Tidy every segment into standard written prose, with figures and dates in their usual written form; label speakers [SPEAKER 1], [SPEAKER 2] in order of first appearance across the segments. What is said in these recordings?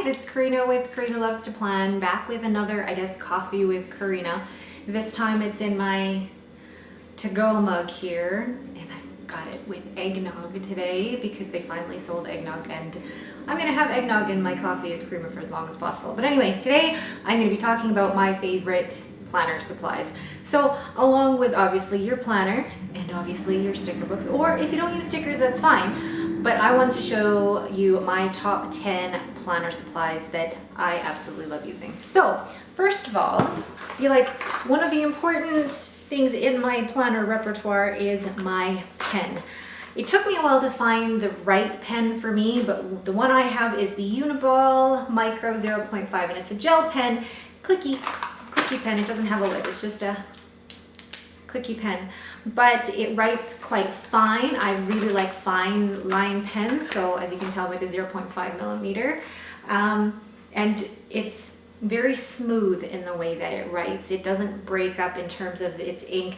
[SPEAKER 1] it's Karina with Karina Loves to Plan, back with another, I guess, coffee with Karina. This time it's in my to-go mug here, and I've got it with eggnog today because they finally sold eggnog, and I'm gonna have eggnog in my coffee as creamer for as long as possible. But anyway, today I'm gonna be talking about my favorite planner supplies. So along with obviously your planner and obviously your sticker books, or if you don't use stickers, that's fine. But I want to show you my top 10 planner supplies that I absolutely love using. So first of all, I feel like one of the important things in my planner repertoire is my pen. It took me a while to find the right pen for me, but the one I have is the Uniball Micro 0.5, and it's a gel pen, clicky pen. It doesn't have a lid, it's just a clicky pen, but it writes quite fine. I really like fine line pens, so as you can tell with the 0.5 millimeter, and it's very smooth in the way that it writes. It doesn't break up in terms of its ink,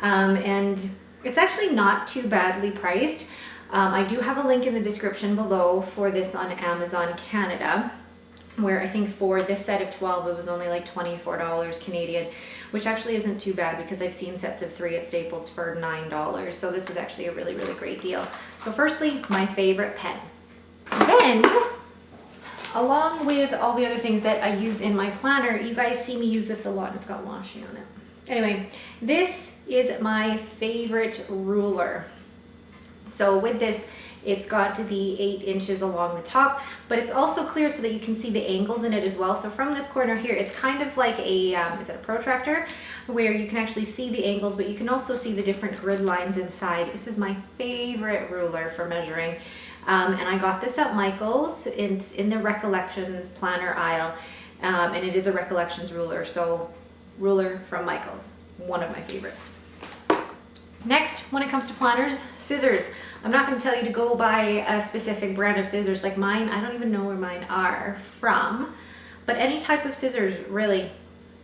[SPEAKER 1] and it's actually not too badly priced. I do have a link in the description below for this on Amazon Canada, where I think for this set of 12 it was only like $24 Canadian, which actually isn't too bad because I've seen sets of 3 at Staples for $9. So this is actually a really, really great deal. So firstly, my favorite pen. Then, along with all the other things that I use in my planner, you guys see me use this a lot, and it's got washi on it. Anyway, this is my favorite ruler. So with this, it's got the 8 inches along the top, but it's also clear so that you can see the angles in it as well. So from this corner here, it's kind of like a, is it a protractor? Where you can actually see the angles, but you can also see the different grid lines inside. This is my favorite ruler for measuring. And I got this at Michael's in the Recollections planner aisle. And it is a Recollections ruler, so ruler from Michael's, one of my favorites. Next, when it comes to planners, scissors. I'm not going to tell you to go buy a specific brand of scissors like mine. I don't even know where mine are from, but any type of scissors, really.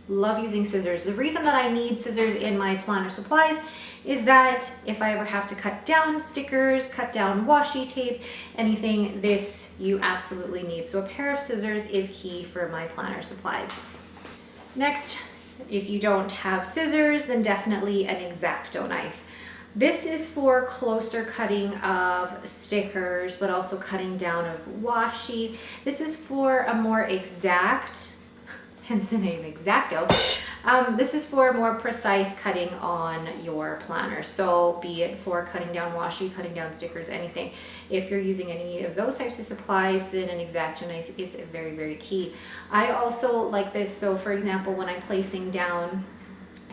[SPEAKER 1] Love using scissors. The reason that I need scissors in my planner supplies is that if I ever have to cut down stickers, cut down washi tape, anything, this you absolutely need. So a pair of scissors is key for my planner supplies. Next, if you don't have scissors, then definitely an Exacto knife. This is for closer cutting of stickers, but also cutting down of washi. This is for a more exact, hence the name Exacto. This is for more precise cutting on your planner. So be it for cutting down washi, cutting down stickers, anything. If you're using any of those types of supplies, then an Exacto knife is very, very key. I also like this. So for example, when I'm placing down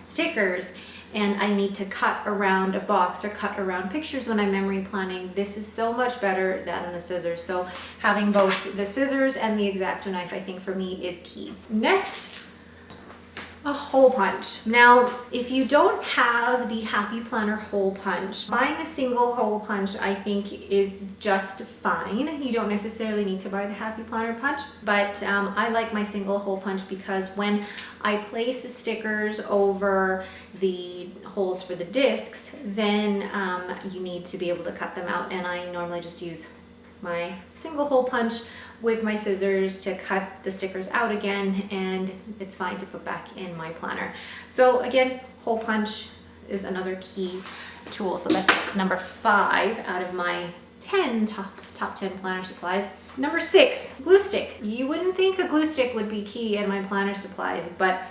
[SPEAKER 1] stickers and I need to cut around a box or cut around pictures when I'm memory planning, this is so much better than the scissors. So having both the scissors and the Exacto knife, I think for me is key. Next, a hole punch. Now, if you don't have the Happy Planner hole punch, buying a single hole punch I think is just fine. You don't necessarily need to buy the Happy Planner punch, but I like my single hole punch because when I place stickers over the holes for the discs, then you need to be able to cut them out, and I normally just use my single hole punch with my scissors to cut the stickers out again, and it's fine to put back in my planner. So again, hole punch is another key tool. So that's number 5 out of my top 10 planner supplies. Number 6, glue stick. You wouldn't think a glue stick would be key in my planner supplies, but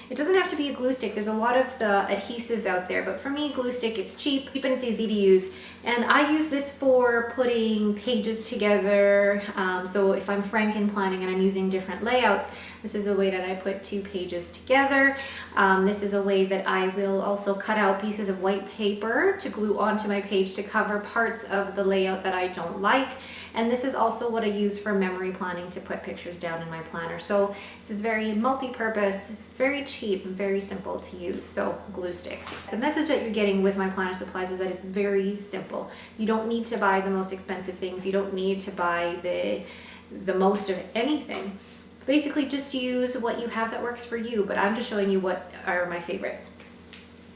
[SPEAKER 1] it doesn't have to be a glue stick. There's a lot of the adhesives out there, but for me, glue stick, it's cheap and it's easy to use. And I use this for putting pages together. So if I'm Franken planning and I'm using different layouts, this is a way that I put 2 pages together. This is a way that I will also cut out pieces of white paper to glue onto my page to cover parts of the layout that I don't like. And this is also what I use for memory planning to put pictures down in my planner. So this is very multi-purpose, very cheap, and very simple to use. So glue stick. The message that you're getting with my planner supplies is that it's very simple. You don't need to buy the most expensive things. You don't need to buy the most of anything. Basically just use what you have that works for you, but I'm just showing you what are my favorites.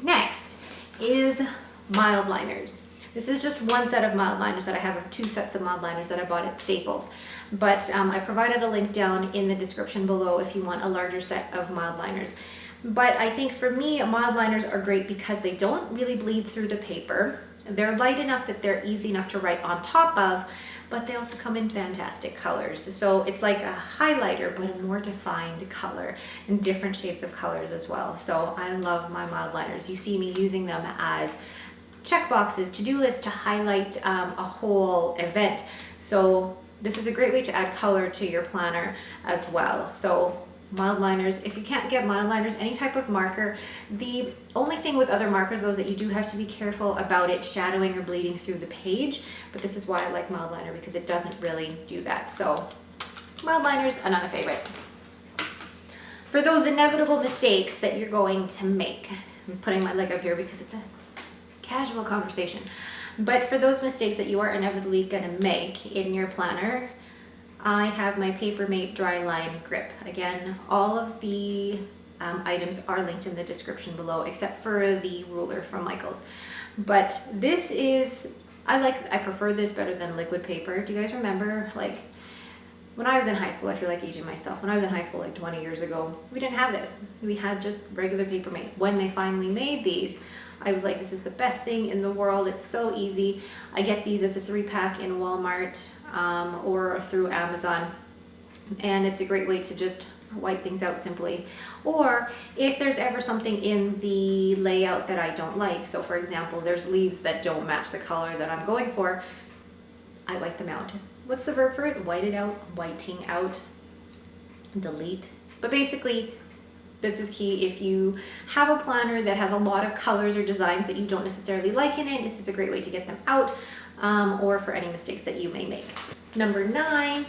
[SPEAKER 1] Next is mild liners. This is just one set of mild liners that I have of 2 sets of mild liners that I bought at Staples. But I provided a link down in the description below if you want a larger set of mild liners. But I think for me, mild liners are great because they don't really bleed through the paper. They're light enough that they're easy enough to write on top of, but they also come in fantastic colors. So it's like a highlighter, but a more defined color and different shades of colors as well. So I love my mild liners. You see me using them as check boxes, to-do lists, to highlight a whole event. So this is a great way to add color to your planner as well. So mild liners, if you can't get mild liners, any type of marker. The only thing with other markers though is that you do have to be careful about it shadowing or bleeding through the page, but this is why I like mild liner, because it doesn't really do that. So mild liners, another favorite. For those inevitable mistakes that you're going to make, I'm putting my leg up here because it's a casual conversation, but for those mistakes that you are inevitably going to make in your planner, I have my Papermate Dry Line Grip. Again, all of the items are linked in the description below, except for the ruler from Michaels. But this is, I prefer this better than liquid paper. Do you guys remember, like, when I was in high school, I feel like aging myself, when I was in high school like 20 years ago, we didn't have this. We had just regular Papermate. When they finally made these, I was like, this is the best thing in the world. It's so easy. I get these as a 3-pack in Walmart or through Amazon, and it's a great way to just wipe things out simply. Or if there's ever something in the layout that I don't like, so for example, there's leaves that don't match the color that I'm going for, I white them out. What's the verb for it? White it out, whiting out, delete. But basically, this is key. If you have a planner that has a lot of colors or designs that you don't necessarily like in it, this is a great way to get them out, or for any mistakes that you may make. Number 9,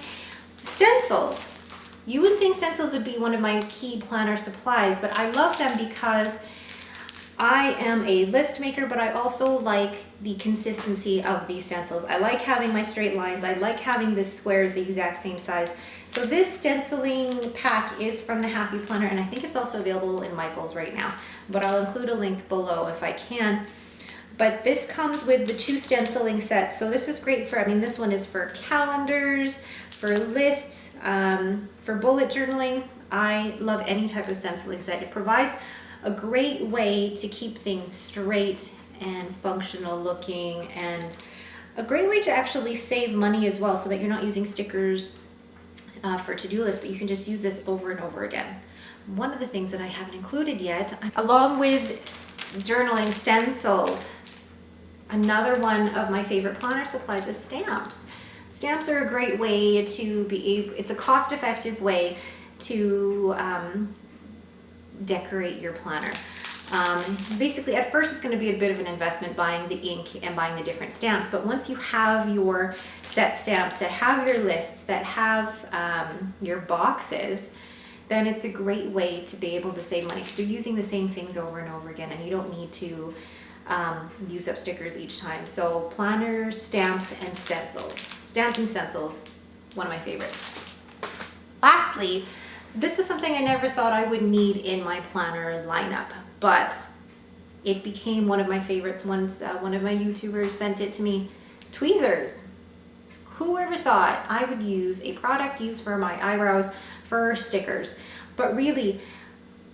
[SPEAKER 1] stencils. You would think stencils would be one of my key planner supplies, but I love them because I am a list maker, but I also like the consistency of these stencils. I like having my straight lines. I like having the squares the exact same size. So this stenciling pack is from the Happy Planner, and I think it's also available in Michaels right now, but I'll include a link below if I can. But this comes with the 2 stenciling sets. So this is great for, this one is for calendars, for lists, for bullet journaling. I love any type of stenciling set. It provides a great way to keep things straight and functional looking, and a great way to actually save money as well, so that you're not using stickers for to-do lists, but you can just use this over and over again. One of the things that I haven't included yet, along with journaling stencils, another one of my favorite planner supplies is stamps. Stamps are a great way to it's a cost-effective way to decorate your planner. Basically, at first it's going to be a bit of an investment buying the ink and buying the different stamps, but once you have your set stamps that have your lists, that have your boxes, then it's a great way to be able to save money, because you're using the same things over and over again, and you don't need to use up stickers each time. So planners, stamps, and stencils. Stamps and stencils, one of my favorites. Lastly, this was something I never thought I would need in my planner lineup, but it became one of my favorites once one of my YouTubers sent it to me. Tweezers. Who ever thought I would use a product used for my eyebrows for stickers? But really,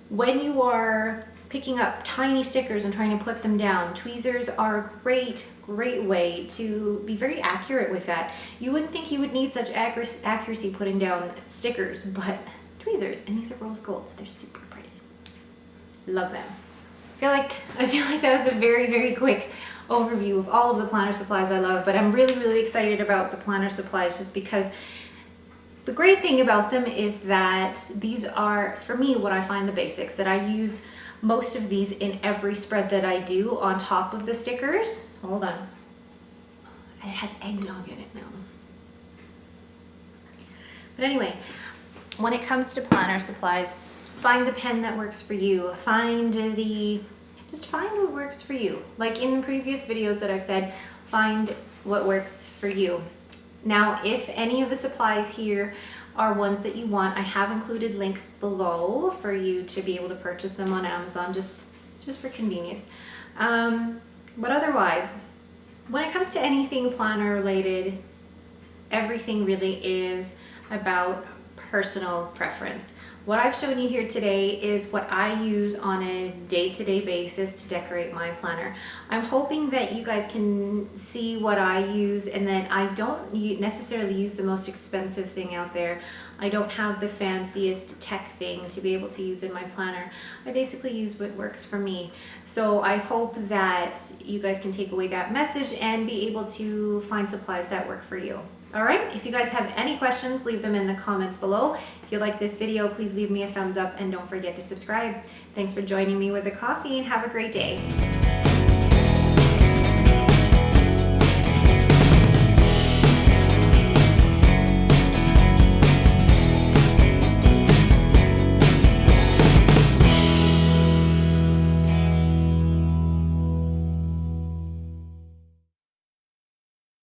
[SPEAKER 1] when you are picking up tiny stickers and trying to put them down, tweezers are a great way to be very accurate with that. You wouldn't think you would need such accuracy putting down stickers, but tweezers, and these are rose gold, so they're super pretty. Love them. I feel like that was a very quick overview of all of the planner supplies I love, but I'm really excited about the planner supplies, just because the great thing about them is that these are, for me, what I find the basics, that I use most of these in every spread that I do on top of the stickers. Hold on. And it has eggnog in it now. But anyway, when it comes to planner supplies, find the pen that works for you. Just find what works for you. Like in the previous videos that I've said, find what works for you. Now, if any of the supplies here are ones that you want, I have included links below for you to be able to purchase them on Amazon, just for convenience. But otherwise, When it comes to anything planner related, everything really is about personal preference. What I've shown you here today is what I use on a day-to-day basis to decorate my planner. I'm hoping that you guys can see what I use, and then I don't necessarily use the most expensive thing out there. I don't have the fanciest tech thing to be able to use in my planner. I basically use what works for me. So I hope that you guys can take away that message and be able to find supplies that work for you. All right, if you guys have any questions, leave them in the comments below. If you like this video, please leave me a thumbs up and don't forget to subscribe. Thanks for joining me with a coffee and have a great day.